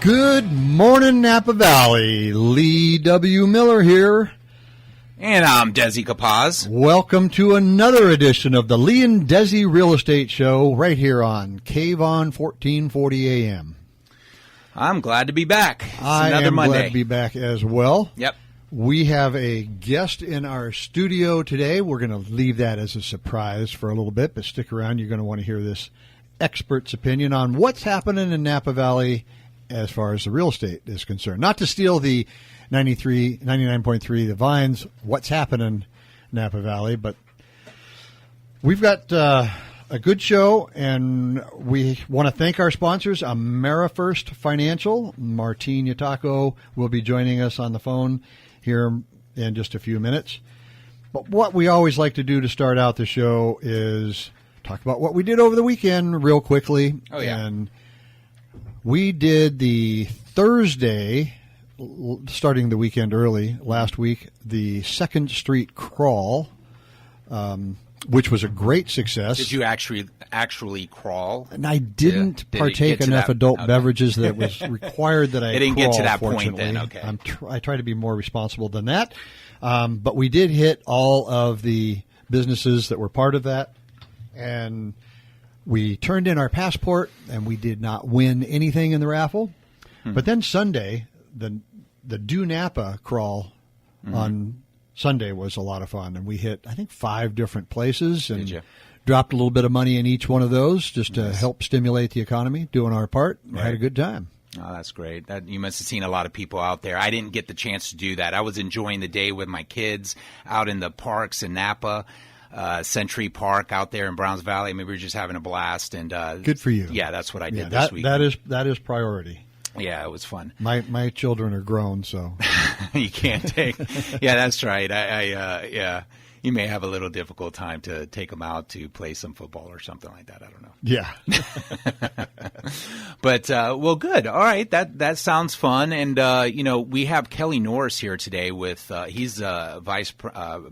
Good morning, Napa Valley. Lee W. Miller here. And I'm Desi Capaz. Welcome to another edition of the Lee and Desi Real Estate Show right here on KVON 1440 AM. I'm glad to be back. It's I another am Monday. glad to be back as well. Yep. We have a guest in our studio today. We're going to leave that as a surprise for a little bit, but stick around. You're going to want to hear this expert's opinion on what's happening in Napa Valley as far as the real estate is concerned. Not to steal the 99.3 The Vines, what's happening in Napa Valley, but we've got a good show, and we want to thank our sponsors, AmeriFirst Financial. Martine Yatako will be joining us on the phone here in just a few minutes. But what we always like to do to start out the show is talk about what we did over the weekend real quickly. Oh, yeah. And we did the Thursday, starting the weekend early, last week, the 2nd Street Crawl, which was a great success. Did you actually crawl? And I didn't partake enough adult beverages that was required that I It didn't crawl, get to that point fortunately. then, okay. I try to be more responsible than that. But we did hit all of the businesses that were part of that. And we turned in our passport, and we did not win anything in the raffle. But then Sunday, the Do Napa crawl on Sunday was a lot of fun, and we hit, I think, 5 different places and dropped a little bit of money in each one of those just to help stimulate the economy, doing our part. Right. Had a good time. Oh, that's great. You must have seen a lot of people out there. I didn't get the chance to do that. I was enjoying the day with my kids out in the parks in Napa. Century Park out there in Browns Valley. I mean, we were just having a blast. And good for you. Yeah, that's what I did this week. That is priority. Yeah, it was fun. My children are grown, so you can't take. Yeah, that's right. Yeah, you may have a little difficult time to take them out to play some football or something like that. I don't know. Yeah. But well, good. All right, that sounds fun. And we have Kelly Norris here today with he's vice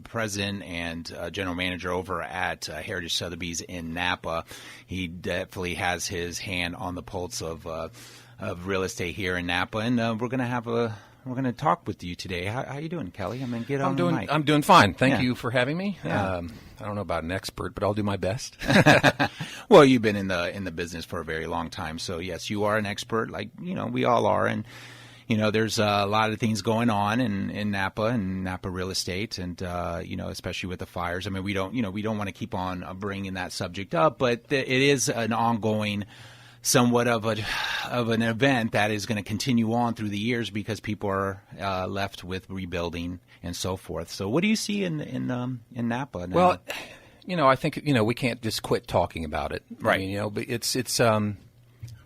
president and general manager over at Heritage Sotheby's in Napa. He definitely has his hand on the pulse of real estate here in Napa, and we're going to talk with you today. How you doing, Kelly? I mean, get on the mic. I'm doing fine. Thank you for having me. Yeah. I don't know about an expert, but I'll do my best. Well, you've been in the business for a very long time, so yes, you are an expert, like we all are, and there's a lot of things going on in Napa and Napa real estate, and especially with the fires. I mean, we don't want to keep on bringing that subject up, but it is an ongoing, somewhat of an event that is going to continue on through the years because people are left with rebuilding and so forth. So, what do you see in Napa now? Well, I think we can't just quit talking about it, right? I mean, but it's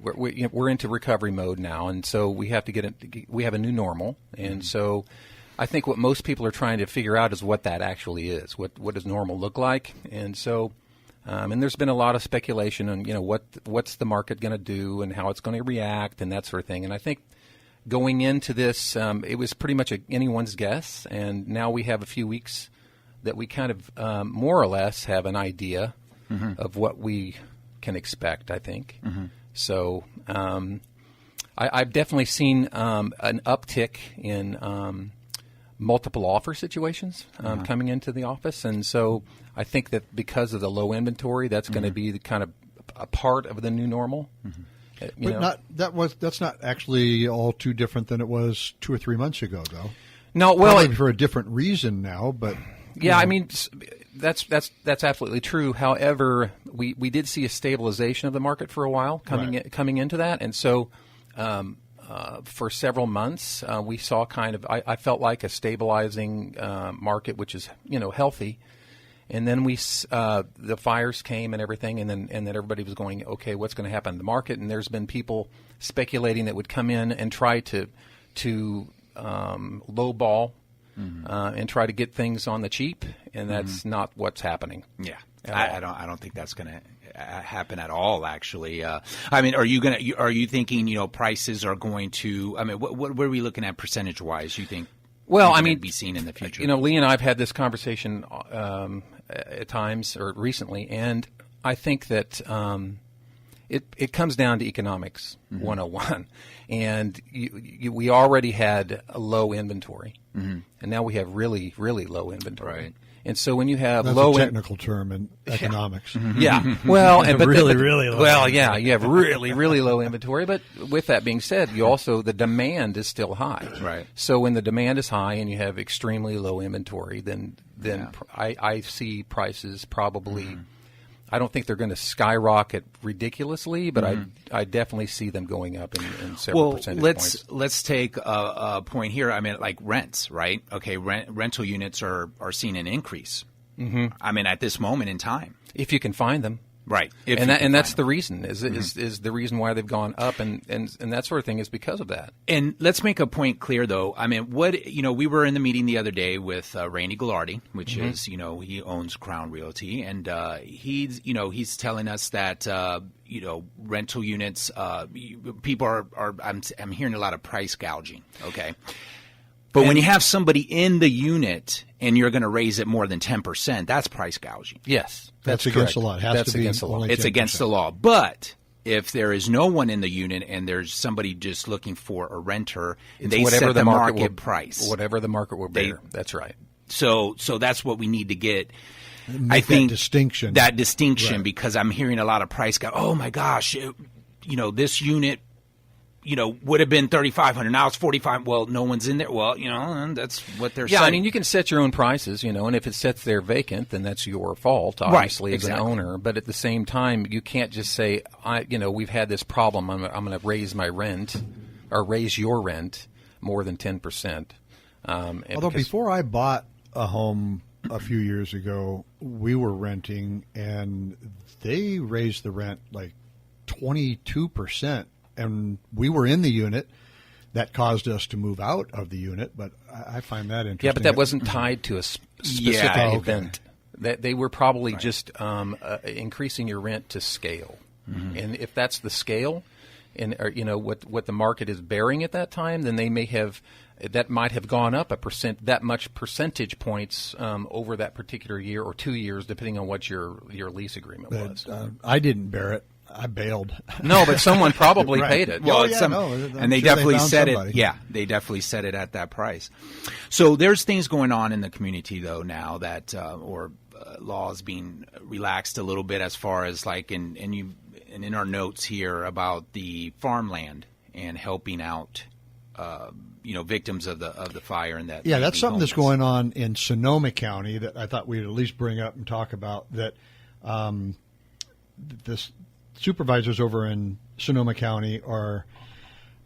we're into recovery mode now, and so we have to we have a new normal, and so I think what most people are trying to figure out is what that actually is. What does normal look like? And so. And there's been a lot of speculation on, what's the market going to do and how it's going to react and that sort of thing. And I think going into this, it was pretty much anyone's guess. And now we have a few weeks that we kind of more or less have an idea of what we can expect, I think. So I've definitely seen an uptick in multiple offer situations coming into the office. And so I think that because of the low inventory, that's going to be the kind of a part of the new normal. But that's not actually all too different than it was 2 or 3 months ago, though. No, well, probably for a different reason now, but yeah, I mean that's absolutely true. However, we did see a stabilization of the market for a while coming into that, and so. For several months, we saw kind of, I felt like a stabilizing market, which is, healthy. And then the fires came and everything, and then everybody was going, okay, what's going to happen in the market? And there's been people speculating that would come in and try to lowball and try to get things on the cheap, and that's not what's happening. Yeah, I don't think that's going to happen at all. Actually, I mean, are you thinking prices are going to? I mean, what are we looking at percentage wise? You think? Well, I mean, be seen in the future. Lee and I have had this conversation at times or recently, and I think that it comes down to economics 101. And we already had a low inventory, and now we have really, really low inventory. Right. And so when you have That's low a technical term in economics. yeah, well, but really low. Well, yeah, you have really, really low inventory. But with that being said, you also the demand is still high. Right. So when the demand is high and you have extremely low inventory, then I see prices probably. I don't think they're going to skyrocket ridiculously, but I definitely see them going up in several percentage points. Let's take a point here. I mean, like rents, right? Okay, rental units are seeing an increase. I mean, at this moment in time, If you can find them. right? And that's the reason is the reason why they've gone up and that sort of thing is because of that. And let's make a point clear, though. I mean, we were in the meeting the other day with Randy Gallardi, which is, he owns Crown Realty, and he's telling us that rental units, people are. I'm hearing a lot of price gouging. Okay. But when you have somebody in the unit and you're going to raise it more than 10%, that's price gouging. Yes. That's correct. against the law. It has That's to be against the law. only It's 10%. against the law. But if there is no one in the unit and there's somebody just looking for a renter, they set the market price. Whatever the market will bear. That's right. So that's what we need to get. Make I think that distinction. That distinction, Right. because I'm hearing a lot of price go. Oh my gosh, this unit, would have been $3,500. Now it's $4,500. Well, no one's in there. Well, and that's what they're saying. Yeah, I mean, you can set your own prices, and if it sits there vacant, then that's your fault, obviously, Right, as an exactly. owner. But at the same time, you can't just say, we've had this problem. I'm going to raise my rent or raise your rent more than 10%. Although before I bought a home a few years ago, we were renting, and they raised the rent like 22%. And we were in the unit. That caused us to move out of the unit, but I find that interesting. Yeah, but that wasn't tied to a specific okay. event. That they were probably just increasing your rent to scale, and if that's the scale, and what the market is bearing at that time, then they may have that might have gone up that much percentage points over that particular year or 2 years, depending on what your lease agreement was. I didn't bear it. I bailed. No, but someone probably Right. paid it. Well, I'm and they sure definitely found set somebody. it. Yeah, they definitely set it at that price. So there's things going on in the community though now that laws being relaxed a little bit as far as like and in our notes here about the farmland and helping out victims of the fire and that. Yeah, may that's be something that's homeless. going on in Sonoma County that I thought we'd at least bring up and talk about. That the supervisors over in Sonoma County are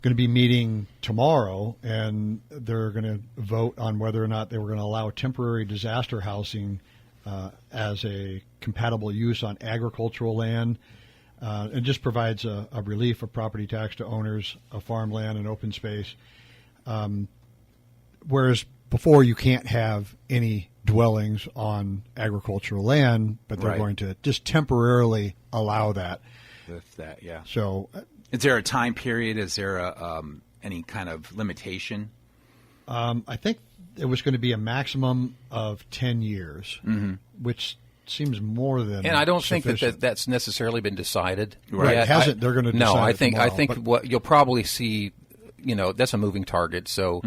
going to be meeting tomorrow, and they're going to vote on whether or not they were going to allow temporary disaster housing as a compatible use on agricultural land. It just provides a relief of property tax to owners of farmland and open space. Whereas before you can't have any dwellings on agricultural land, but they're Right. going to just temporarily allow that. With that, yeah. So Is there a time period? Is there any kind of limitation? I think it was going to be a maximum of 10 years, which seems more than And I don't think sufficient. that's necessarily been decided. Right. yet. It hasn't. They're going to No, decide I it think tomorrow, but- what you'll probably see, that's a moving target. So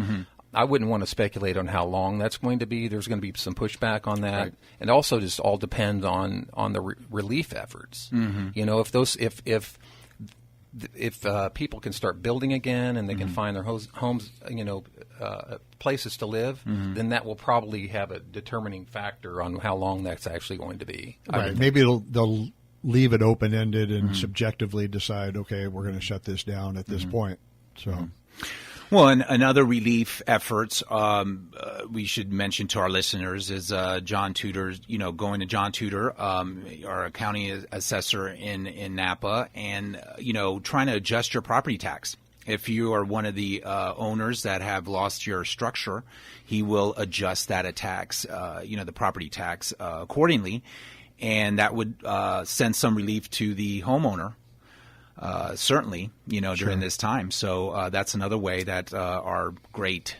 I wouldn't want to speculate on how long that's going to be. There's going to be some pushback on that, Right. and also just all depends on the relief efforts. If people can start building again and they can find their homes, places to live, then that will probably have a determining factor on how long that's actually going to be. I Right. would Maybe they'll leave it open ended and subjectively decide, okay, we're going to shut this down at this point. So. Well, and other relief efforts we should mention to our listeners is John Tudor, going to John Tudor, our county assessor in Napa, and, trying to adjust your property tax. If you are one of the owners that have lost your structure, he will adjust that tax, the property tax accordingly, and that would send some relief to the homeowner. Certainly, during this time. So that's another way that our great,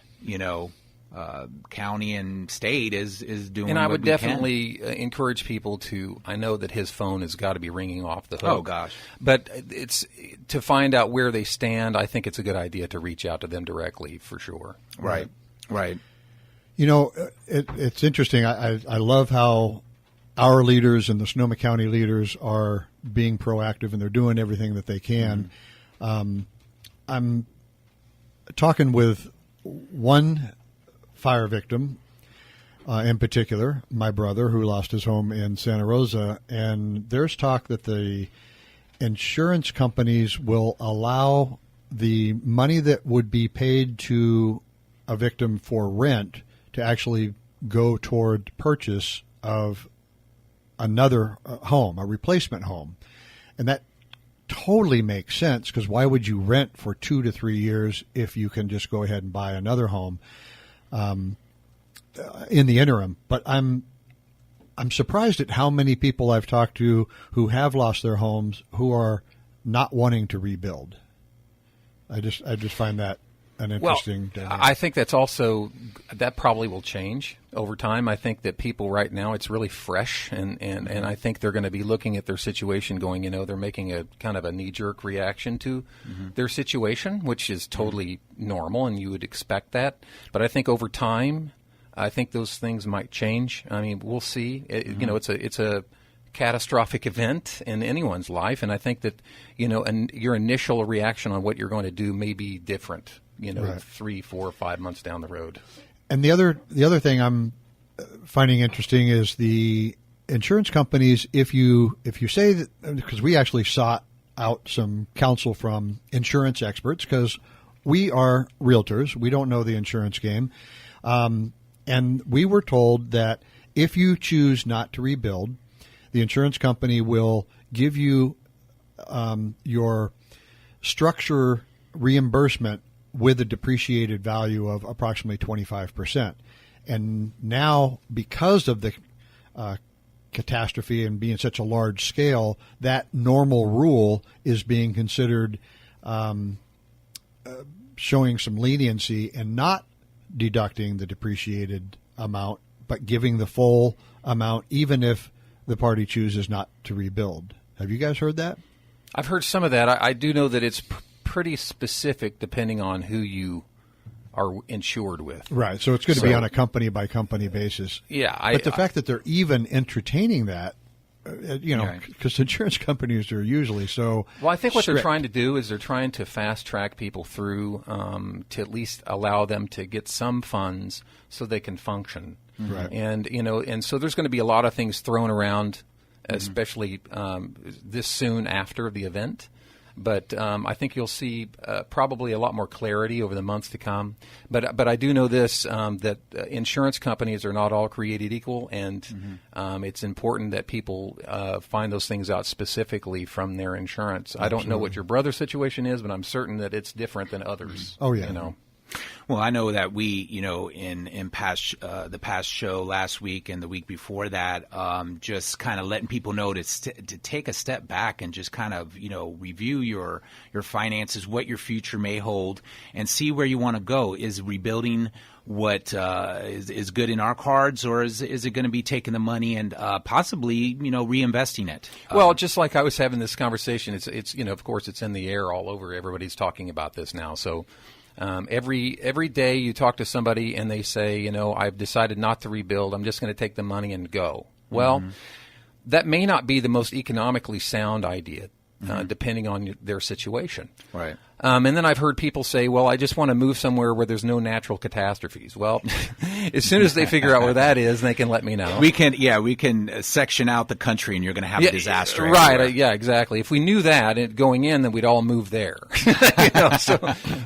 county and state is doing. And I what would we can. definitely encourage people to. I know that his phone has got to be ringing off the hook. Oh gosh! But it's to find out where they stand. I think it's a good idea to reach out to them directly for sure. Right. You know, it's interesting. I love how our leaders and the Sonoma County leaders are being proactive, and they're doing everything that they can. I'm talking with one fire victim in particular, my brother, who lost his home in Santa Rosa, and there's talk that the insurance companies will allow the money that would be paid to a victim for rent to actually go toward purchase of another home, a replacement home. And that totally makes sense, because why would you rent for 2 to 3 years if you can just go ahead and buy another home in the interim? But I'm surprised at how many people I've talked to who have lost their homes who are not wanting to rebuild. I just find that an interesting dynamic. I think that probably will change over time. I think that people right now, it's really fresh, and I think they're going to be looking at their situation going, they're making a kind of a knee-jerk reaction to their situation, which is totally normal, and you would expect that. But I think over time, I think those things might change. I mean, we'll see. It's a catastrophic event in anyone's life, and I think that and your initial reaction on what you're going to do may be different. Right. 3, 4, 5 months down the road. And the other thing I'm finding interesting is the insurance companies. If you say that, because we actually sought out some counsel from insurance experts, because we are realtors, we don't know the insurance game, and we were told that if you choose not to rebuild, the insurance company will give you your structure reimbursement with a depreciated value of approximately 25%. And now, because of the catastrophe and being such a large scale, that normal rule is being considered showing some leniency and not deducting the depreciated amount, but giving the full amount, even if the party chooses not to rebuild. Have you guys heard that? I've heard some of that. I do know that it's pretty specific depending on who you are insured with. Right. So it's going to be on a company-by-company basis. Yeah. But the fact that they're even entertaining that, because insurance companies are usually so Well, I think what strict. they're trying to do is they're trying to fast-track people through to at least allow them to get some funds so they can function. Right. And so there's going to be a lot of things thrown around, especially this soon after the event. But I think you'll see probably a lot more clarity over the months to come. But I do know this, that insurance companies are not all created equal, and it's important that people find those things out specifically from their insurance. Absolutely. I don't know what your brother's situation is, but I'm certain that it's different than others. Oh, yeah. Well, I know that we, in past the past show last week and the week before that, just kind of letting people know to take a step back and just kind of, review your finances, what your future may hold, and see where you want to go. Is rebuilding what is good in our cards, or is it going to be taking the money and possibly, reinvesting it? Well, just like I was having this conversation, it's of course it's in the air all over. Everybody's talking about this now, so. Every day you talk to somebody and they say, I've decided not to rebuild. I'm just going to take the money and go. Well, that may not be the most economically sound idea, depending on their situation. Right. And then I've heard people say, well, I just want to move somewhere where there's no natural catastrophes. Well, as soon as they figure out where that is, they can let me know. We can section out the country, and you're going to have a disaster. Right. Yeah, exactly. If we knew that going in, then we'd all move there.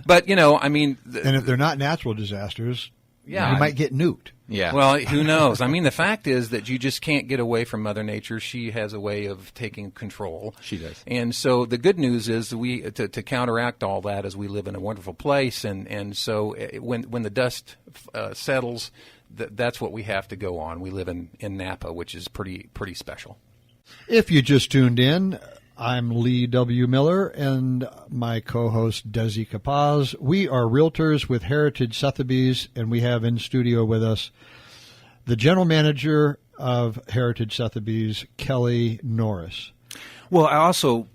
But, I mean. And if they're not natural disasters, you might get nuked. Yeah. Well, who knows? I mean, the fact is that you just can't get away from Mother Nature. She has a way of taking control. She does. And so the good news is to counteract all that is we live in a wonderful place. And so when the dust settles, that's what we have to go on. We live in Napa, which is pretty special. If you just tuned in, I'm Lee W. Miller, and my co-host Desi Capaz. We are realtors with Heritage Sotheby's, and we have in studio with us the general manager of Heritage Sotheby's, Kelly Norris. Well, I also,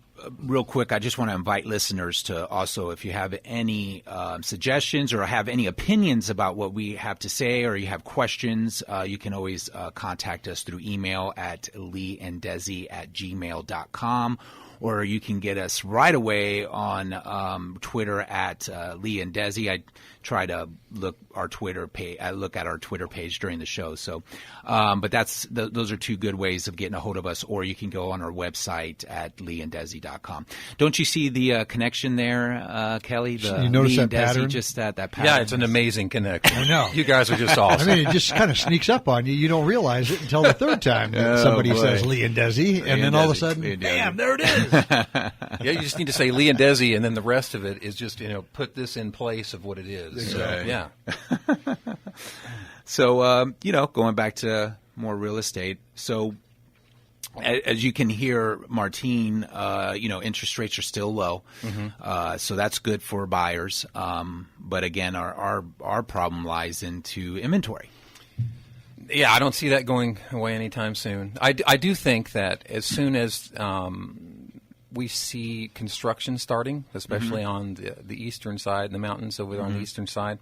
real quick, I just want to invite listeners to also, if you have any suggestions or have any opinions about what we have to say, or you have questions, you can always contact us through email at leeanddesi@gmail.com, or you can get us right away on Twitter at Lee and Desi. I try to look at our Twitter page during the show. So, but those are two good ways of getting a hold of us. Or you can go on our website at leeanddesi.com. Don't you see the connection there, Kelly? You notice Lee that and Desi, pattern? just that pattern. Yeah, it's an amazing connection. I know. You guys are just awesome. I mean, it just kind of sneaks up on you. You don't realize it until the third time that somebody boy. says Lee and Desi, and then all of a sudden, bam, there it is. Yeah, you just need to say Lee and Desi, and then the rest of it is just, put this in place of what it is. Exactly. So, yeah. So, going back to more real estate. So, as you can hear, Martine, interest rates are still low. Mm-hmm. So that's good for buyers. But again, our problem lies into inventory. Yeah, I don't see that going away anytime soon. I do think that as soon as we see construction starting, especially on the eastern side, the mountains over there on the eastern side,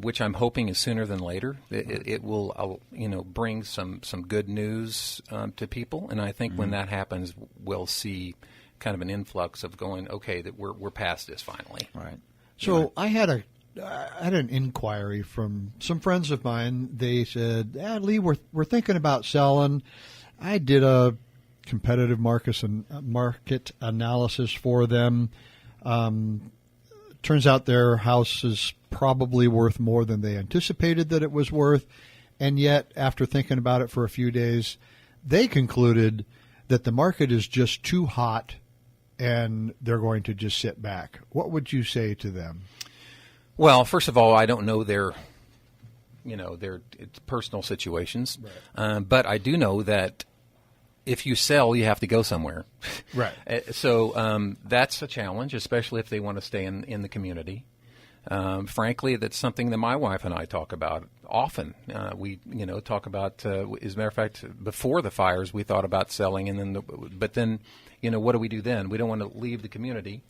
which I'm hoping is sooner than later. It will, bring some good news to people, and I think when that happens, we'll see kind of an influx of going, okay, that we're past this finally. Right. So I had an inquiry from some friends of mine. They said, Lee, we're thinking about selling. I did a competitive market analysis for them. Turns out their house is probably worth more than they anticipated that it was worth. And yet, after thinking about it for a few days, they concluded that the market is just too hot and they're going to just sit back. What would you say to them? Well, first of all, I don't know their personal situations, right. But I do know that if you sell, you have to go somewhere. Right. So that's a challenge, especially if they want to stay in the community. Frankly, that's something that my wife and I talk about often. We talk about, as a matter of fact, before the fires, we thought about selling, and but then, what do we do then? We don't want to leave the community,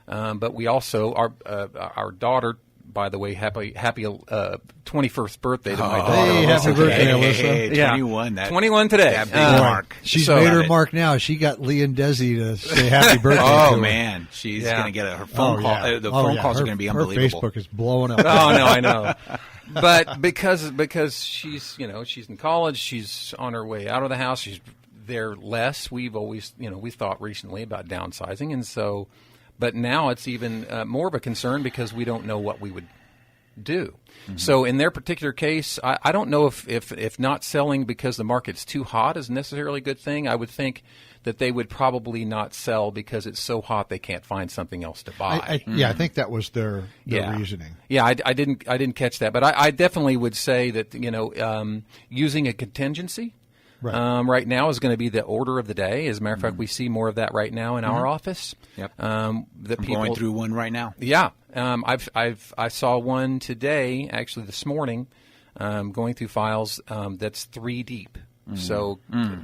but we also our daughter. By the way, happy 21st birthday to my daughter. Hey, happy birthday, Alyssa. Hey, 21. 21 today. That big mark. She's made her mark now. She got Lee and Desi to say happy birthday to her. Man. She's going to get her phone call. The phone calls are going to be unbelievable. Her Facebook is blowing up. Oh, no, I know. But because she's, she's in college, she's on her way out of the house, she's there less. We've always, we thought recently about downsizing, and so... But now it's even more of a concern because we don't know what we would do. Mm-hmm. So in their particular case, I don't know if not selling because the market's too hot is necessarily a good thing. I would think that they would probably not sell because it's so hot they can't find something else to buy. I think that was their reasoning. Yeah, I didn't catch that, but I definitely would say that using a contingency. Right now is going to be the order of the day. As a matter of fact, we see more of that right now in our office. Yep. I'm going through one right now. Yeah. I saw one today, actually this morning, going through files that's 3 deep. So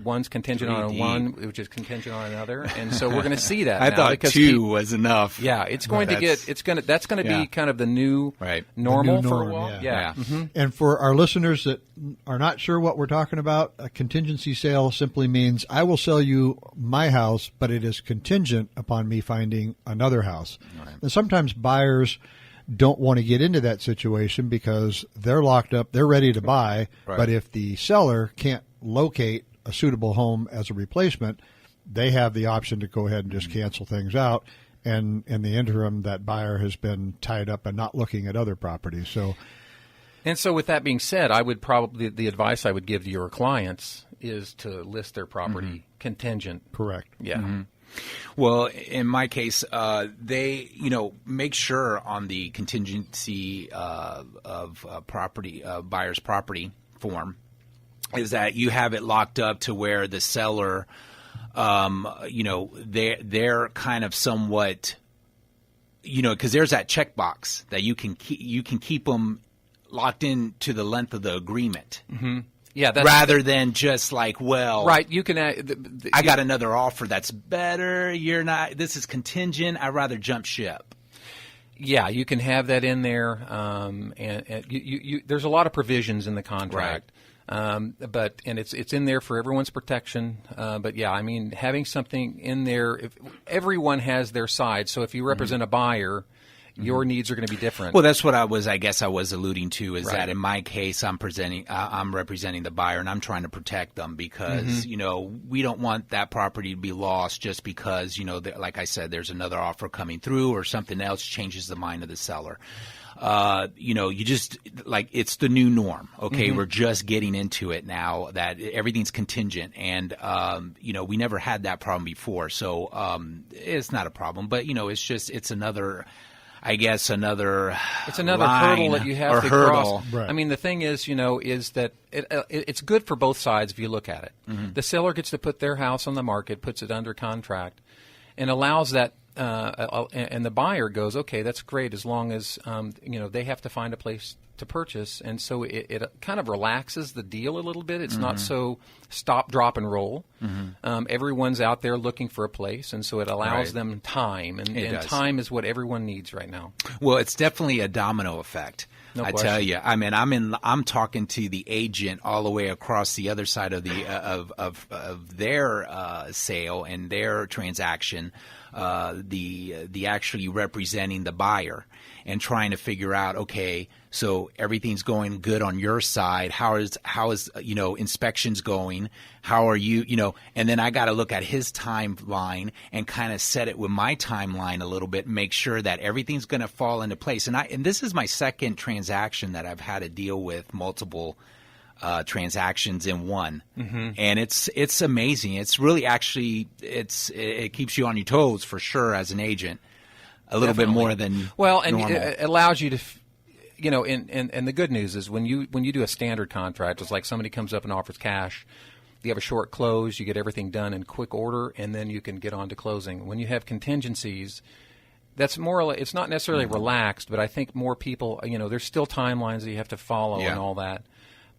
one's contingent on one, which is contingent on another, and so we're going to see that. I now thought 2 was enough. Yeah, it's going to get. That's going to be kind of the new normal for a while. Yeah. Mm-hmm. And for our listeners that are not sure what we're talking about, a contingency sale simply means I will sell you my house, but it is contingent upon me finding another house. Right. And sometimes buyers don't want to get into that situation because they're locked up, they're ready to buy, but if the seller can't locate a suitable home as a replacement, they have the option to go ahead and just cancel things out. And in the interim, that buyer has been tied up and not looking at other properties. So with that being said, I would probably the advice I would give to your clients is to list their property contingent. Correct. Yeah. Mm-hmm. Well, in my case, they, make sure on the contingency of property, buyer's property form, is that you have it locked up to where the seller they're kind of somewhat, because there's that checkbox that you can keep them locked in to the length of the agreement. Mm-hmm. Yeah, rather than just like, well, right. You can. I got another offer that's better. You're not. This is contingent. I'd rather jump ship. Yeah, you can have that in there, and there's a lot of provisions in the contract, but it's in there for everyone's protection. But yeah, I mean, having something in there, if everyone has their side. So if you represent a buyer, your needs are going to be different. Well, that's what I was alluding to is that in my case, I'm representing the buyer and I'm trying to protect them because, we don't want that property to be lost just because, like I said, there's another offer coming through or something else changes the mind of the seller. You just like it's the new norm. Okay. We're just getting into it now that everything's contingent and, we never had that problem before. So, it's not a problem, but it's another, I guess it's another hurdle that you have to cross. Right. I mean, the thing is, is that it's good for both sides if you look at it. Mm-hmm. The seller gets to put their house on the market, puts it under contract, and allows that. And the buyer goes, okay, that's great as long as they have to find a place to purchase, and so it kind of relaxes the deal a little bit. It's not so stop, drop, and roll. Everyone's out there looking for a place, and so it allows them time, and time is what everyone needs right now. Well, it's definitely a domino effect. No I question. tell you, I mean, I'm talking to the agent all the way across the other side of the of their sale and their transaction, the actually representing the buyer and trying to figure out, okay, so everything's going good on your side. How is inspections going? How are you, and then I got to look at his timeline and kind of set it with my timeline a little bit and make sure that everything's going to fall into place. And this is my second transaction that I've had to deal with multiple transactions in one. And it's amazing. It's really actually, it keeps you on your toes for sure as an agent a little bit more than normal. It allows you to, and the good news is when you do a standard contract, it's like somebody comes up and offers cash. You have a short close, you get everything done in quick order, and then you can get on to closing. When you have contingencies, that's more. It's not necessarily relaxed, but I think more people. There's still timelines that you have to follow and all that,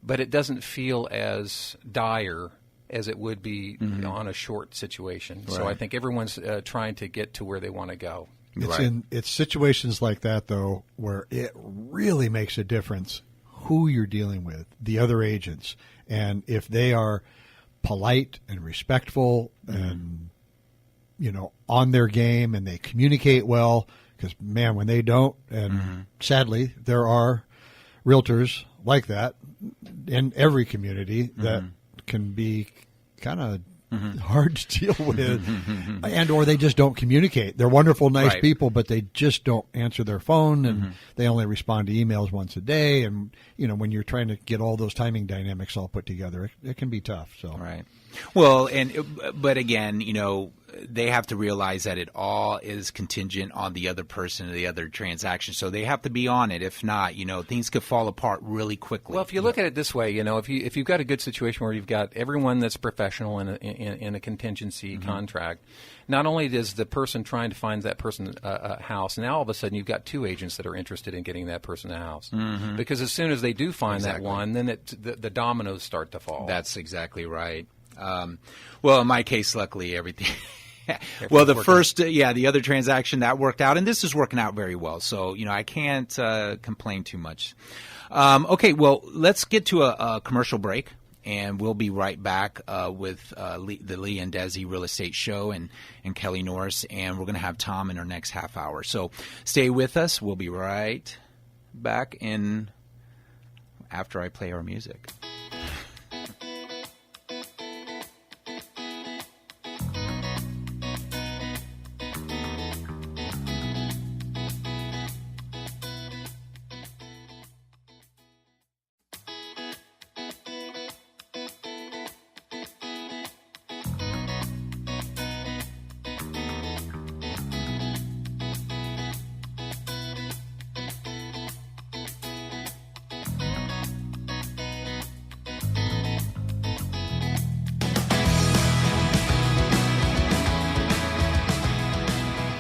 but it doesn't feel as dire as it would be on a short situation. Right. So I think everyone's trying to get to where they want to go. It's situations like that though where it really makes a difference who you're dealing with, the other agents, and if they are polite and respectful and on their game and they communicate well, because man, when they don't, and sadly there are realtors like that in every community that can be kind of hard to deal with, and or they just don't communicate. They're wonderful, nice people, but they just don't answer their phone, and they only respond to emails once a day. And when you're trying to get all those timing dynamics all put together, it can be tough. So well, but again, they have to realize that it all is contingent on the other person or the other transaction. So they have to be on it. If not, things could fall apart really quickly. Well, if you look at it this way, if you've got a good situation where you've got everyone that's professional in a contingency contract, not only is the person trying to find that person a house, now all of a sudden you've got two agents that are interested in getting that person a house. Because as soon as they do find that one, then the dominoes start to fall. That's exactly right. Well, in my case, luckily, everything. Well, the other transaction that worked out, and this is working out very well. So, I can't complain too much. Okay, well, let's get to a commercial break, and we'll be right back with the Lee and Desi Real Estate Show and Kelly Norris, and we're going to have Tom in our next half hour. So stay with us. We'll be right back after I play our music.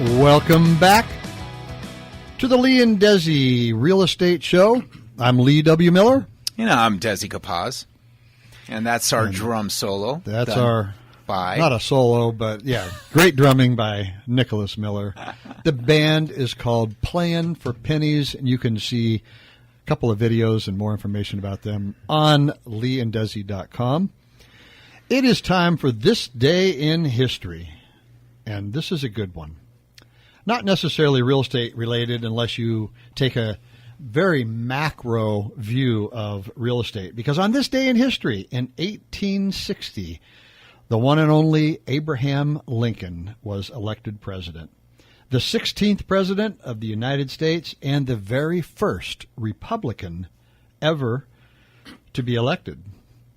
Welcome back to the Lee and Desi Real Estate Show. I'm Lee W. Miller. I'm Desi Capaz. And that's our drum solo. That's our, not a solo, but yeah, great drumming by Nicholas Miller. The band is called Playin' for Pennies, and you can see a couple of videos and more information about them on leeanddesi.com. It is time for This Day in History, and this is a good one. Not necessarily real estate related unless you take a very macro view of real estate. Because on this day in history, in 1860, the one and only Abraham Lincoln was elected president. The 16th president of the United States and the very first Republican ever to be elected.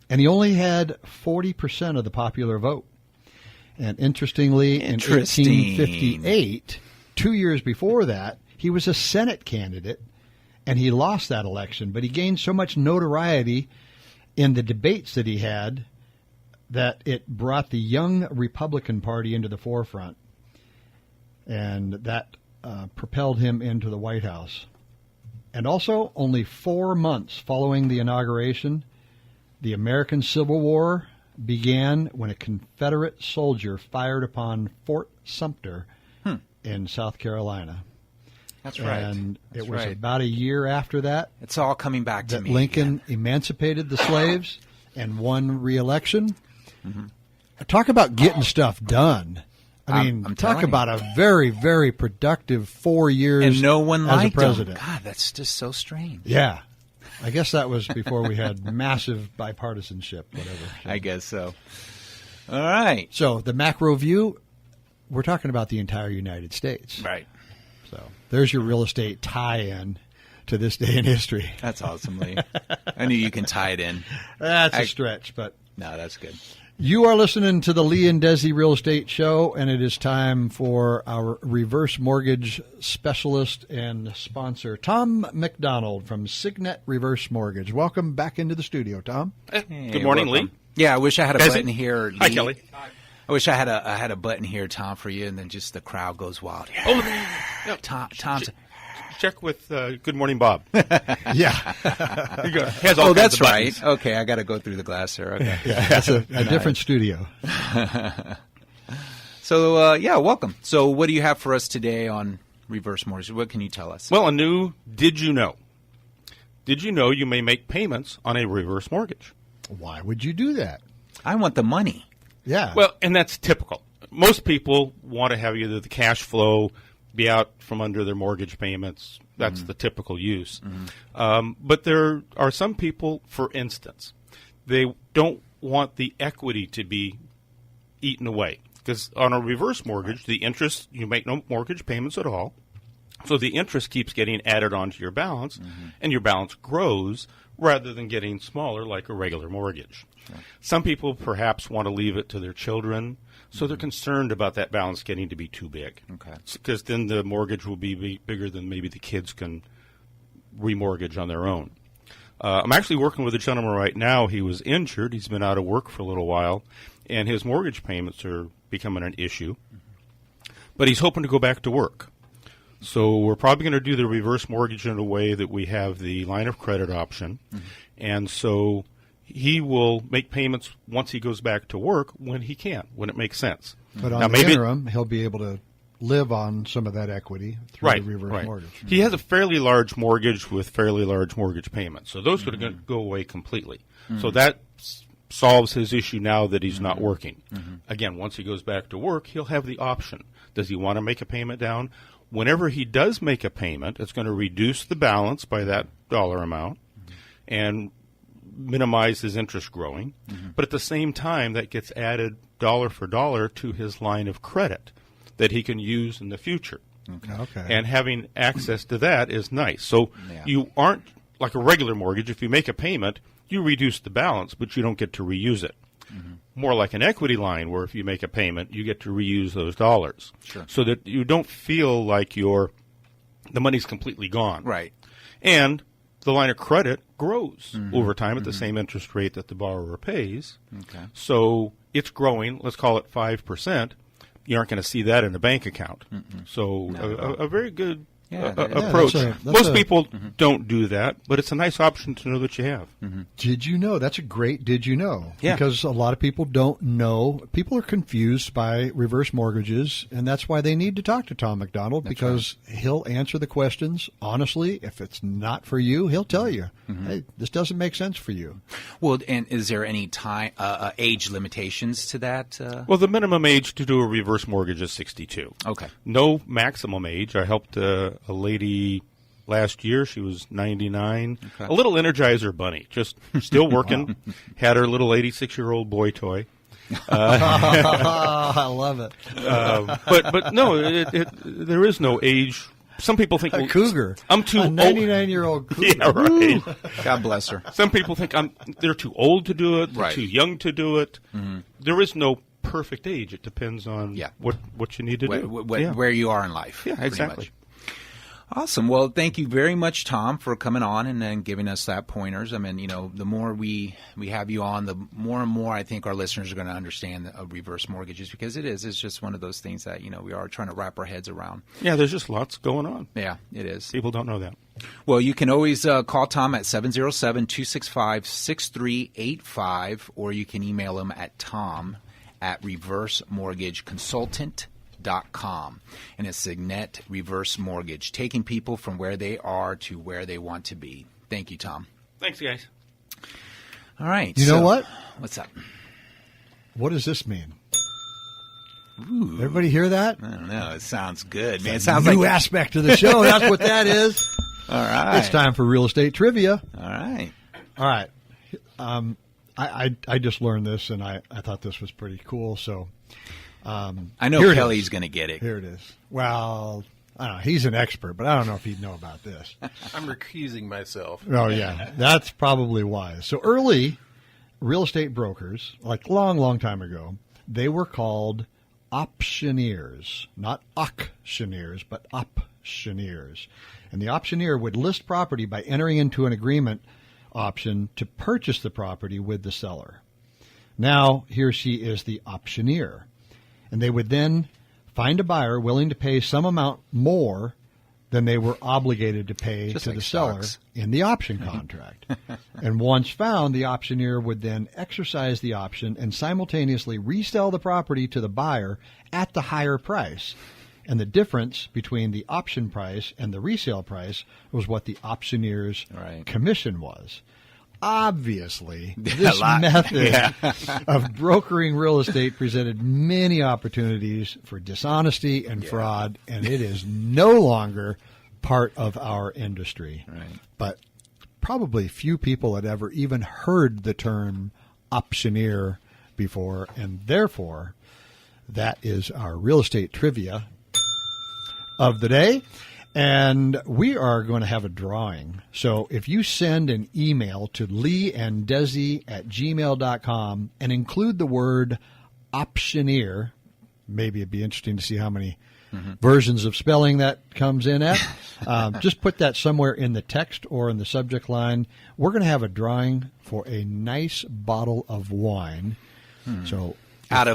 And he only had 40% of the popular vote. And interestingly, in 1858, 2 years before that, he was a Senate candidate, and he lost that election. But he gained so much notoriety in the debates that he had that it brought the young Republican Party into the forefront. And that propelled him into the White House. And also, only 4 months following the inauguration, the American Civil War began when a Confederate soldier fired upon Fort Sumter in South Carolina. That's right. And it was about a year after that. It's all coming back to me. Lincoln emancipated the slaves and won re-election. Mm-hmm. Talk about getting stuff done. I mean, talk about a very, very productive 4 years and no one as liked a president. Him. God, that's just so strange. Yeah. I guess that was before we had massive bipartisanship, whatever. So. I guess so. All right. So the macro view, we're talking about the entire United States. Right. So there's your real estate tie-in to this day in history. That's awesome, Lee. I knew you can tie it in. That's a stretch, but... No, that's good. You are listening to the Lee and Desi Real Estate Show, and it is time for our reverse mortgage specialist and sponsor, Tom McDonald from Signet Reverse Mortgage. Welcome back into the studio, Tom. Hey, good morning, welcome. Lee. Yeah, I wish I had a Desi. button here, Lee. Hi, Kelly. I wish I had a button here, Tom, for you, and then just the crowd goes wild. Oh, no. Tom's. Check with Good Morning Bob. Yeah. Has all Oh, kinds that's of right. buttons. Okay, I got to go through the glass there. Okay. Yeah, that's a different studio. So, welcome. So, what do you have for us today on reverse mortgage? What can you tell us? Well, a new Did You Know? Did you know you may make payments on a reverse mortgage? Why would you do that? I want the money. Yeah. Well, and that's typical. Most people want to have either the cash flow be out from under their mortgage payments. That's the typical use. But there are some people, for instance, they don't want the equity to be eaten away. Because on a reverse mortgage, the interest, you make no mortgage payments at all. So the interest keeps getting added onto your balance, and your balance grows rather than getting smaller like a regular mortgage. Sure. Some people perhaps want to leave it to their children, so they're concerned about that balance getting to be too big. Okay. Because then the mortgage will be bigger than maybe the kids can remortgage on their own. I'm actually working with a gentleman right now. He was injured. He's been out of work for a little while, and his mortgage payments are becoming an issue. But he's hoping to go back to work. So we're probably going to do the reverse mortgage in a way that we have the line of credit option. And so he will make payments once he goes back to work when he can, when it makes sense. But on now, the interim, he'll be able to live on some of that equity through the reverse mortgage. He has a fairly large mortgage with fairly large mortgage payments. So those are going to go away completely. So that solves his issue now that he's not working. Again, once he goes back to work, he'll have the option. Does he want to make a payment down? Whenever he does make a payment, it's going to reduce the balance by that dollar amount and minimize his interest growing. But at the same time, that gets added dollar for dollar to his line of credit that he can use in the future. Okay. And having access to that is nice. So you aren't like a regular mortgage. If you make a payment, you reduce the balance, but you don't get to reuse it. More like an equity line where if you make a payment, you get to reuse those dollars. Sure. So that you don't feel like the money's completely gone. Right. And the line of credit grows over time at the same interest rate that the borrower pays. Okay. So it's growing, let's call it 5%, you aren't going to see that in a bank account. So a very good Yeah, approach. Most people don't do that, but it's a nice option to know that you have. Did you know? That's a great did you know. Yeah. Because a lot of people don't know. People are confused by reverse mortgages, and that's why they need to talk to Tom McDonald, because he'll answer the questions honestly. If it's not for you, he'll tell you, hey, this doesn't make sense for you. Well, and is there any time age limitations to that? Well, the minimum age to do a reverse mortgage is 62. Okay. No maximum age. I helped a lady last year. She was 99. Okay. A little Energizer bunny, just still working. Had her little 86-year-old boy toy. I love it. But no, there is no age. Some people think A cougar. I'm too a old. 99-year-old cougar. Yeah, right. God bless her. Some people think they're too old to do it, they're Right. too young to do it. There is no perfect age. It depends on what you need to do. Where you are in life. Yeah, pretty exactly. much. Awesome. Well, thank you very much, Tom, for coming on and then giving us that pointers. I mean, the more we have you on, the more and more I think our listeners are going to understand reverse mortgages, because it's just one of those things that, we are trying to wrap our heads around. Yeah, there's just lots going on. Yeah, it is. People don't know that. Well, you can always call Tom at 707-265-6385, or you can email him at tom@reversemortgageconsultant.com. And it's Signet Reverse Mortgage, taking people from where they are to where they want to be. Thank you, Tom. Thanks, guys. All right. You know what? What's up? What does this mean? Ooh, Everybody hear that? I don't know. It sounds good, man. It It's sounds a new like aspect of the show. That's what that is. all right. It's time for real estate trivia. All right. All right. I just learned this, and I thought this was pretty cool. So I know here it Kelly's is. going to get it. Here it is. Well, I don't know. He's an expert, but I don't know if he'd know about this. I'm recusing myself. Oh, yeah. That's probably wise. So early real estate brokers, like long time ago, they were called optioneers. Not auctioneers, but optioneers. And the auctioneer would list property by entering into an agreement option to purchase the property with the seller. Now, he or she is the optioneer. And they would then find a buyer willing to pay some amount more than they were obligated to pay Just to like the seller stocks. in the option contract. And once found, the optioneer would then exercise the option and simultaneously resell the property to the buyer at the higher price. And the difference between the option price and the resale price was what the optioneer's Right. commission was. Obviously, A this lot. method of brokering real estate presented many opportunities for dishonesty and fraud, and it is no longer part of our industry. Right. But probably few people had ever even heard the term optioneer before, and therefore, that is our real estate trivia of the day. And we are going to have a drawing. So if you send an email to leeanddesi@gmail.com and include the word optioneer, maybe it'd be interesting to see how many versions of spelling that comes in at. Just put that somewhere in the text or in the subject line. We're going to have a drawing for a nice bottle of wine. So Out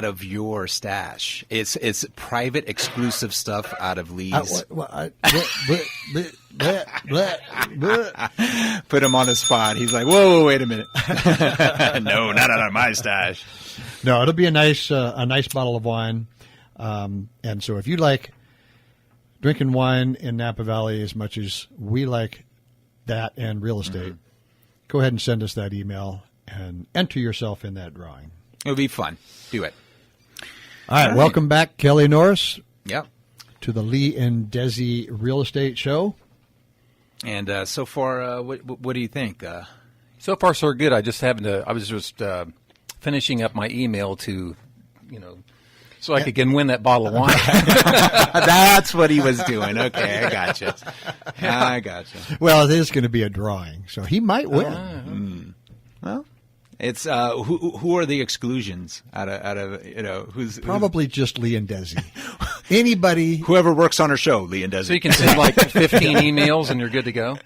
of your stash. It's private, exclusive stuff out of Lee's. Put him on the spot. He's like, whoa, wait a minute. No, not out of my stash. No, it'll be a nice bottle of wine. And so if you like drinking wine in Napa Valley as much as we like that and real estate, go ahead and send us that email and enter yourself in that drawing. It'll be fun. Do it. All right. Welcome back, Kelly Norris, Yep. to the Lee and Desi Real Estate Show. And so far, what do you think? So far, so good. I was just finishing up my email to, so I could win that bottle of wine. That's what he was doing. Okay, I gotcha. I gotcha. Well, it is going to be a drawing, so he might win. Well, it's who are the exclusions out of who's Probably just Lee and Desi. Anybody. whoever works on our show, Lee and Desi. So you can send like 15 emails and you're good to go.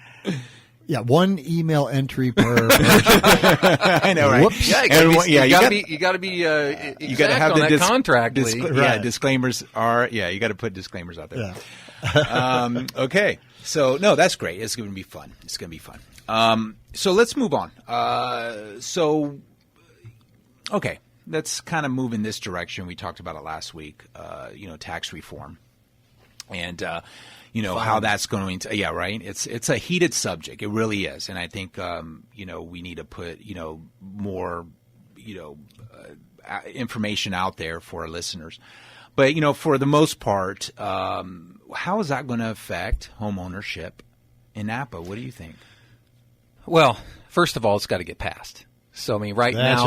Yeah, one email entry per. I know, right? Whoops. Yeah, you got to be you got to have on the that contract. Lee. Yeah, disclaimers are. Yeah, you got to put disclaimers out there. Yeah. Okay, so no, that's great. It's going to be fun. It's going to be fun. So let's move on. Okay, let's kind of move in this direction. We talked about it last week. Tax reform, and how that's going to. Yeah, right. It's a heated subject. It really is, and I think we need to put more information out there for our listeners. But for the most part, how is that going to affect home ownership in Napa? What do you think? Well, first of all, it's got to get passed. So I mean, That's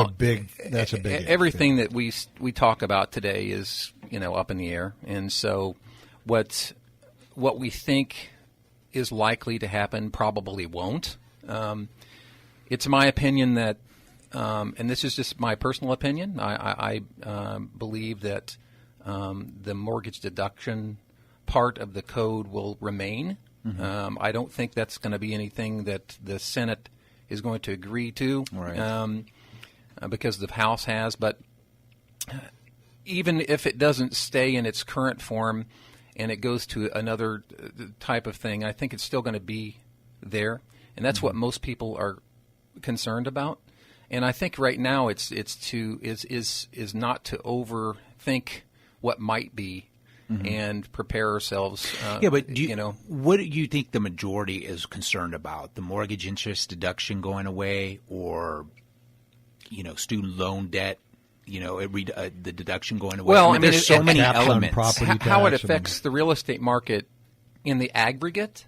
a big everything that we talk about today is up in the air, and so what we think is likely to happen probably won't. It's my opinion that, and this is just my personal opinion. I believe that the mortgage deduction part of the code will remain. Mm-hmm. I don't think that's going to be anything that the Senate is going to agree to, right. Because the House has. But even if it doesn't stay in its current form and it goes to another type of thing, I think it's still going to be there, and that's what most people are concerned about. And I think right now it's not to overthink what might be. Mm-hmm. And prepare ourselves. But what do you think the majority is concerned about? The mortgage interest deduction going away, or student loan debt? The deduction going away. Well, there's so many elements. How it affects the real estate market in the aggregate.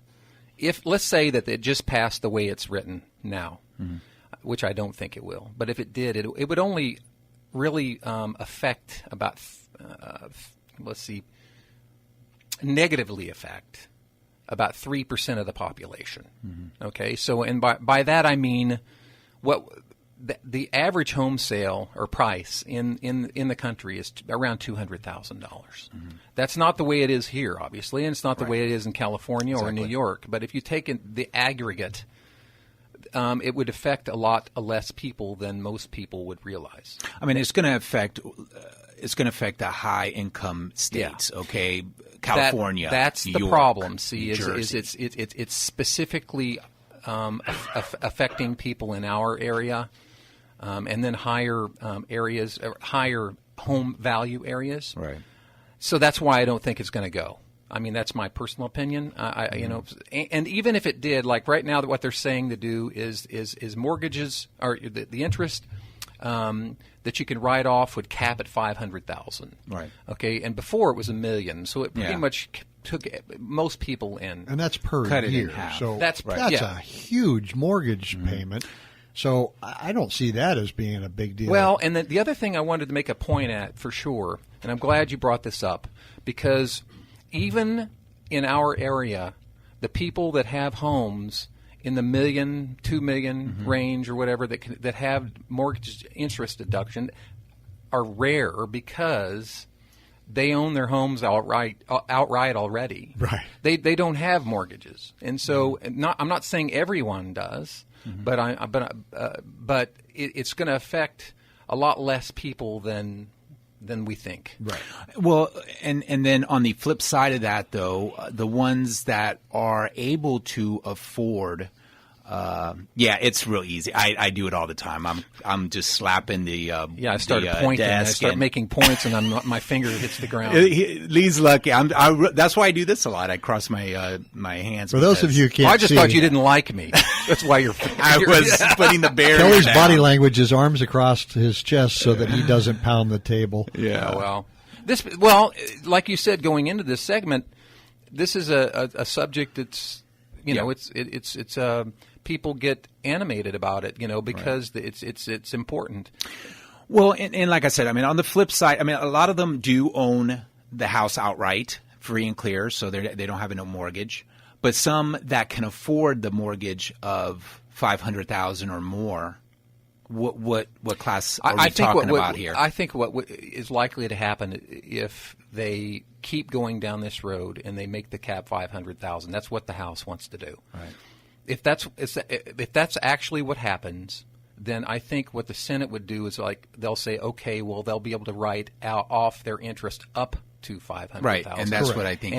If let's say that it just passed the way it's written now, mm-hmm. which I don't think it will, but if it did, it would only really affect about negatively affect about 3% of the population. Mm-hmm. Okay, so and by that I mean what the average home sale or price in the country is around $200,000. Mm-hmm. That's not the way it is here, obviously, and it's not the way it is in California or New York. But if you take the aggregate, it would affect a lot less people than most people would realize. I mean, it's going to affect the high income states. Yeah. Okay. California, that's New the York, problem. See, is it's specifically affecting people in our area, and then higher areas, higher home value areas. Right. So that's why I don't think it's going to go. I mean, that's my personal opinion. And even if it did, like right now, what they're saying to do is mortgages or the interest. That you can write off would cap at $500,000. Right. Okay, and before it was $1 million, so it pretty much took most people in. And that's per year. So that's a huge mortgage payment. So I don't see that as being a big deal. Well, and the other thing I wanted to make a point at for sure, and I'm glad you brought this up, because even in our area, the people that have homes in the $1 million, $2 million range or whatever that have mortgage interest deduction are rare because they own their homes outright already. Right. They don't have mortgages, and so I'm not saying everyone does, but it's going to affect a lot less people than we think. Right. Well, and then on the flip side of that, though, the ones that are able to afford, it's real easy. I do it all the time. I'm just slapping the I started pointing. I start making points, and my finger hits the ground. Lee's lucky. That's why I do this a lot. I cross my hands. For those of you who can't see, I just thought you didn't like me. That's why you're. I was putting the barrier Kelly's down. body language is arms across his chest so that he doesn't pound the table. Yeah. Like you said, going into this segment, this is a subject that's it's people get animated about it, because it's important. Well, and like I said, I mean, on the flip side, I mean, a lot of them do own the house outright, free and clear, so they don't have no mortgage. But some that can afford the mortgage of $500,000 or more, what class are we talking about here? I think what is likely to happen if they keep going down this road and they make the cap $500,000. That's what the House wants to do. Right. if that's actually what happens, then I think what the Senate would do is like they'll say, okay, well they'll be able to write off their interest up to $500,000. Right, and that's Correct. what I think.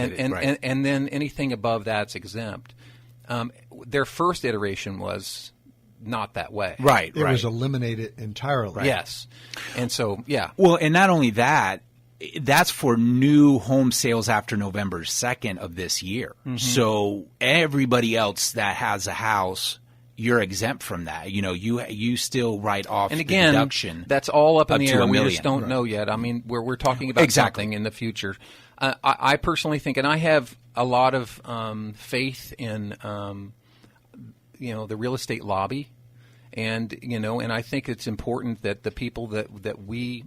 And then anything above that's exempt. Their first iteration was not that way. Right, It right. was eliminated entirely. Yes, and so yeah. Well, and not only that, that's for new home sales after November 2nd of this year. Mm-hmm. So everybody else that has a house, you're exempt from that. You still write off And again, the deduction. that's all up in up the to air. $1 We million. just don't know yet. I mean, we're talking about Exactly. something in the future. I personally think, and I have a lot of faith in the real estate lobby, and I think it's important that the people that the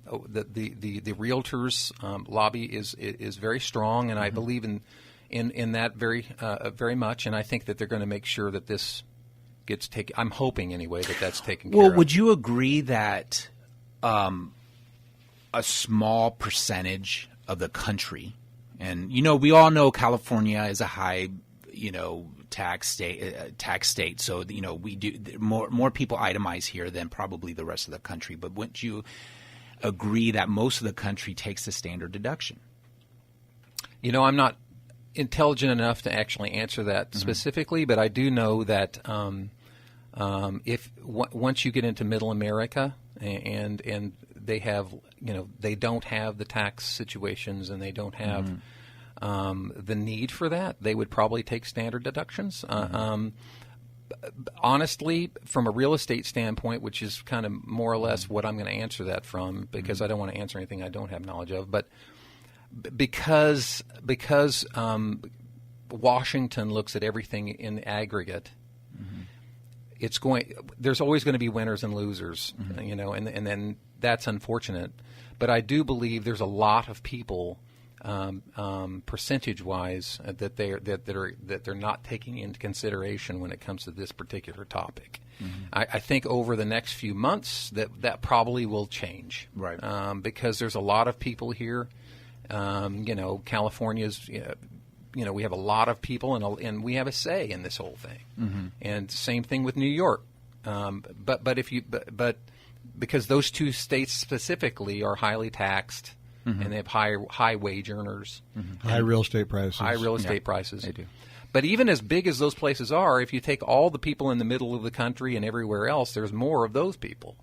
realtors lobby is very strong, and I believe in that very much, and I think that they're going to make sure that this gets taken. I'm hoping anyway that that's taken care Well, of. would you agree that a small percentage of the country, and we all know California is a high, tax state, so we do more people itemize here than probably the rest of the country. But wouldn't you agree that most of the country takes the standard deduction? I'm not intelligent enough to actually answer that specifically, but I do know that once you get into Middle America and they have they don't have the tax situations and they don't have the need for that, they would probably take standard deductions. Honestly, from a real estate standpoint, which is kind of more or less what I'm going to answer that from, because I don't want to answer anything I don't have knowledge of, but because Washington looks at everything in aggregate, there's always going to be winners and losers, and then that's unfortunate. But I do believe there's a lot of people, percentage-wise, that they're not taking into consideration when it comes to this particular topic. I think over the next few months that probably will change, Right? Because there's a lot of people here. California's. We have a lot of people, and we have a say in this whole thing. And same thing with New York. But because those two states specifically are highly taxed, and they have high wage earners, High real estate prices. high real estate prices. They do. But even as big as those places are, if you take all the people in the middle of the country and everywhere else, there's more of those people.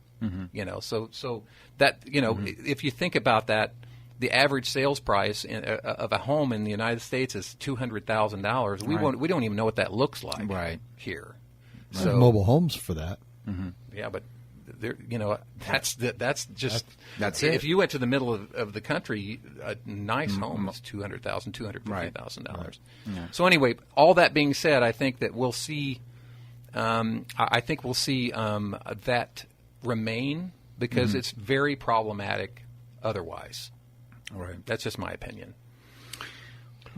So that if you think about that. The average sales price of a home in the United States is $200,000. We don't even know what that looks like here. There's mobile homes for that. Yeah, but there, that's just That's it. If you went to the middle of the country, a nice home is $200,000, $250,000. So anyway, all that being said, I think that we'll see. I think we'll see that remain because it's very problematic otherwise. Right. That's just my opinion.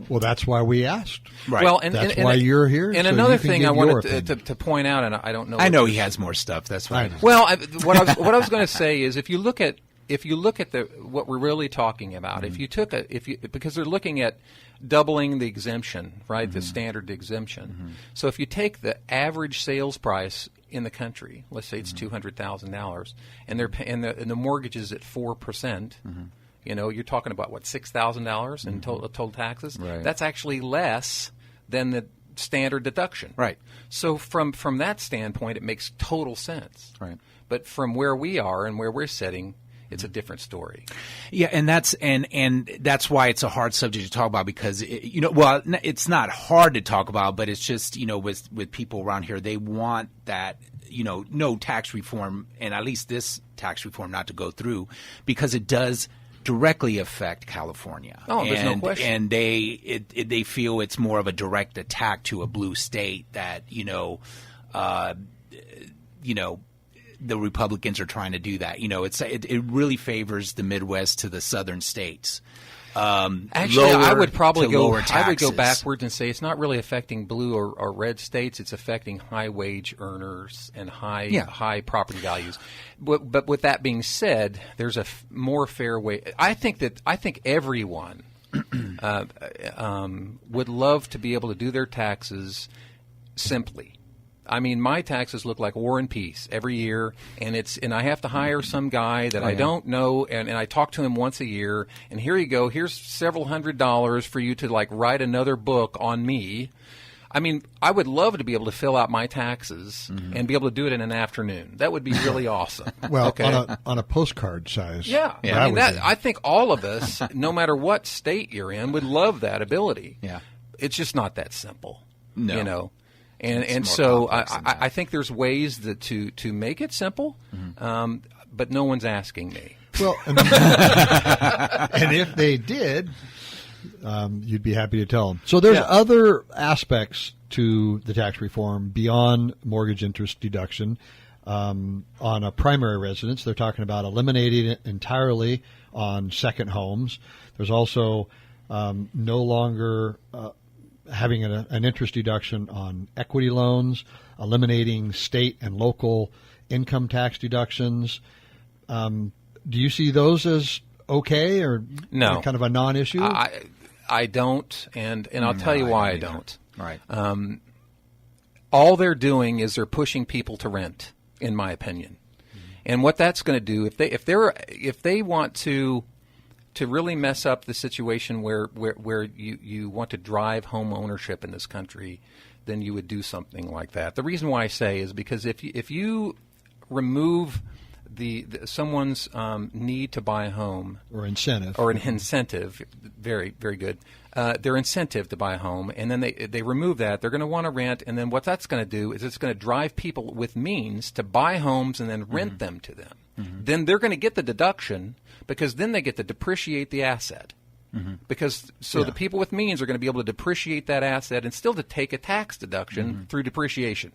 Well, that's why we asked. Right. Well, That's why you're here, And so another you can thing give I your wanted opinion. to point out, and I don't know. I know he has more stuff. That's I fine. know. Well, what I was going to say is, if you look at what we're really talking about, because they're looking at doubling the exemption, right, the standard exemption. So if you take the average sales price in the country, let's say it's $200,000, and the mortgage is at 4%. You're talking about $6,000 in total taxes. Right. That's actually less than the standard deduction. Right. So from that standpoint, it makes total sense. Right. But from where we are and where we're sitting, it's a different story. Yeah, and that's why it's a hard subject to talk about because it's not hard to talk about, but it's just with people around here, they want that no tax reform, and at least this tax reform not to go through because it does directly affect California. Oh, there's no question. And they feel it's more of a direct attack to a blue state that the Republicans are trying to do that. It really favors the Midwest to the southern states. Actually, I would probably go. lower I would go taxes. backwards and say it's not really affecting blue or red states. It's affecting high wage earners and high property values. But with that being said, there's a more fair way. I think everyone would love to be able to do their taxes simply. I mean, my taxes look like War and Peace every year, and I have to hire some guy that I don't know, and I talk to him once a year, and here you go, here's several $100s for you to like write another book on me. I mean, I would love to be able to fill out my taxes and be able to do it in an afternoon. That would be really awesome. Well, okay? on a postcard size. Yeah. I mean, I think all of us, no matter what state you're in, would love that ability. Yeah. It's just not that simple. No. You know. And so I think there's ways to make it simple, but no one's asking me. Well, and if they did, you'd be happy to tell them. So there's other aspects to the tax reform beyond mortgage interest deduction. On a primary residence, they're talking about eliminating it entirely on second homes. There's also no longer having an interest deduction on equity loans, eliminating state and local income tax deductions. Do you see those as okay or no, kind of a non-issue? I don't, and I'll tell you why I don't. Right. All they're doing is they're pushing people to rent, in my opinion. And what that's going to do, if they want to really mess up the situation where you want to drive home ownership in this country, then you would do something like that. The reason why I say is because if you remove someone's need to buy a home or incentive, very, very good, their incentive to buy a home, and then they remove that, they're going to want to rent, and then what that's going to do is it's going to drive people with means to buy homes and then rent them to them. Then they're going to get the deduction because then they get to depreciate the asset. Because the people with means are going to be able to depreciate that asset and still to take a tax deduction through depreciation.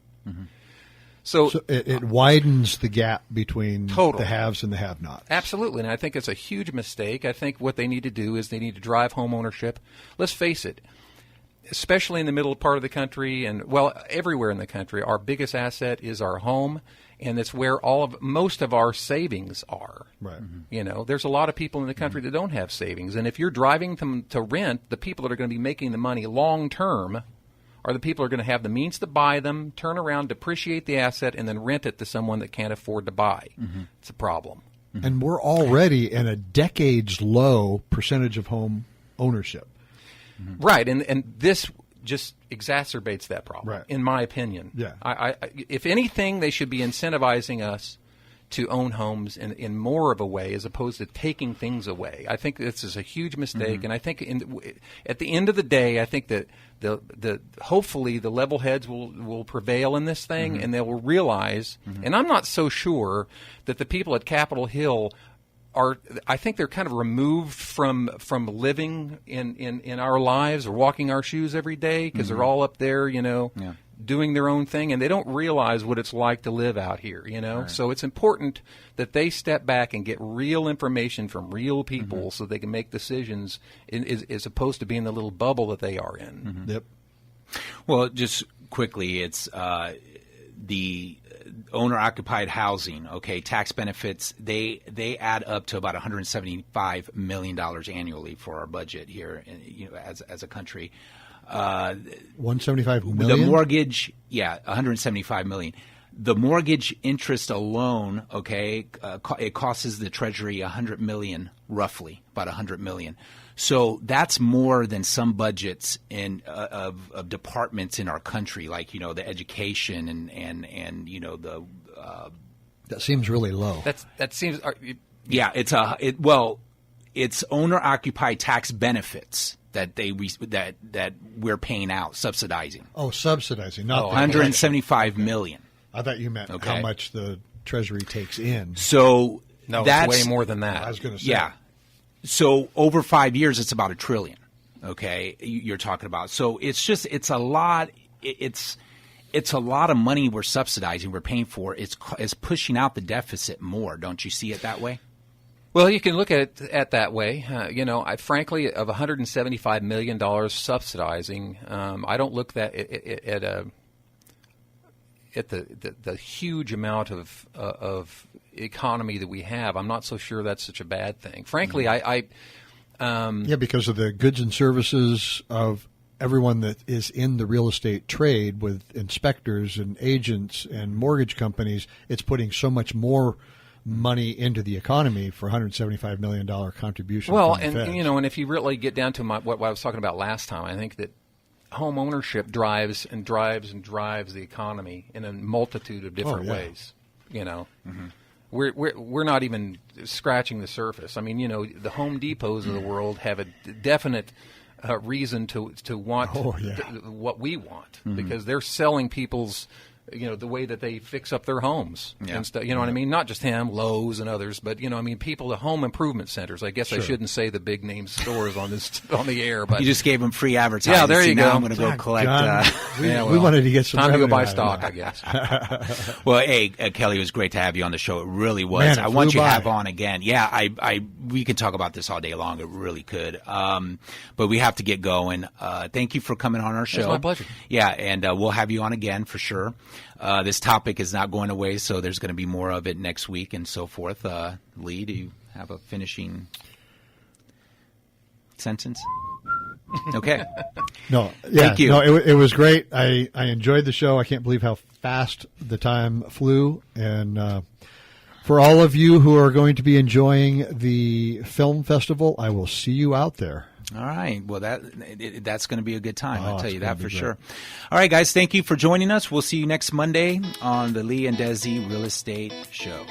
So it widens the gap between totally. The haves and the have-nots. Absolutely, and I think it's a huge mistake. I think what they need to do is they need to drive home ownership. Let's face it, especially in the middle part of the country and, well, everywhere in the country, our biggest asset is our home, and it's where most of our savings are. Right. You know, there's a lot of people in the country that don't have savings, and if you're driving them to rent, the people that are going to be making the money long-term are the people who are going to have the means to buy them, turn around, depreciate the asset, and then rent it to someone that can't afford to buy. It's a problem. And we're already in a decades-low percentage of home ownership. Right, and this just exacerbates that problem, right, in my opinion. Yeah. I if anything, they should be incentivizing us to own homes in more of a way as opposed to taking things away. I think this is a huge mistake, and I think at the end of the day, I think that hopefully the level heads will prevail in this thing, and they will realize, and I'm not so sure that the people at Capitol Hill I think they're kind of removed from living in our lives or walking our shoes every day because they're all up there, doing their own thing, and they don't realize what it's like to live out here, Right. So it's important that they step back and get real information from real people so they can make decisions as opposed to being the little bubble that they are in. Yep. Well, just quickly, it's the owner-occupied housing, tax benefits, they add up to about $175 million annually for our budget here, as a country. 175 million? The mortgage, $175 million. The mortgage interest alone, it costs the Treasury $100 million, roughly, about $100 million. So that's more than some budgets of departments in our country, like the education and the. That seems really low. That seems. It's owner-occupied tax benefits that that we're paying out, subsidizing. Oh, subsidizing, not $175 million. I thought you meant how much the Treasury takes in. So no, that's it's way more than that. I was going to say. Yeah. So over 5 years, it's about $1 trillion. You're talking about. So it's a lot. It's a lot of money we're subsidizing. We're paying for. It's pushing out the deficit more. Don't you see it that way? Well, you can look at it that way. Frankly, of $175 million subsidizing, I don't look at the huge amount of economy that we have. I'm not so sure that's such a bad thing. Frankly, because of the goods and services of everyone that is in the real estate trade with inspectors and agents and mortgage companies, it's putting so much more money into the economy for $175 million contribution. Well, from the and feds. you know, and if you really get down to what I was talking about last time, I think that home ownership drives the economy in a multitude of different ways. You know, we're not even scratching the surface. I mean, you know, the Home Depots of the world have a definite reason to want what we want because they're selling people's, you know, the way that they fix up their homes and stuff. You know what I mean? Not just him, Lowe's and others, but you know, I mean, people, the home improvement centers. I guess I shouldn't say the big name stores on the air, but you just gave them free advertising. Yeah, there you go. Now I'm going to go collect. We wanted to get some time to go revenue buy out of stock, that. I guess. Well, hey, Kelly, it was great to have you on the show. It really was. Man, it I want flew you to by. have on again. Yeah, we could talk about this all day long. It really could. But we have to get going. Thank you for coming on our show. It's my pleasure. Yeah, and we'll have you on again for sure. This topic is not going away, so there's going to be more of it next week and so forth. Lee, do you have a finishing sentence? Okay. No, yeah, Thank you. No, it was great. I enjoyed the show. I can't believe how fast the time flew. And for all of you who are going to be enjoying the film festival, I will see you out there. All right. Well, that's going to be a good time. I'll tell it's you gonna that for be sure. All right, guys. Thank you for joining us. We'll see you next Monday on the Lee and Desi Real Estate Show.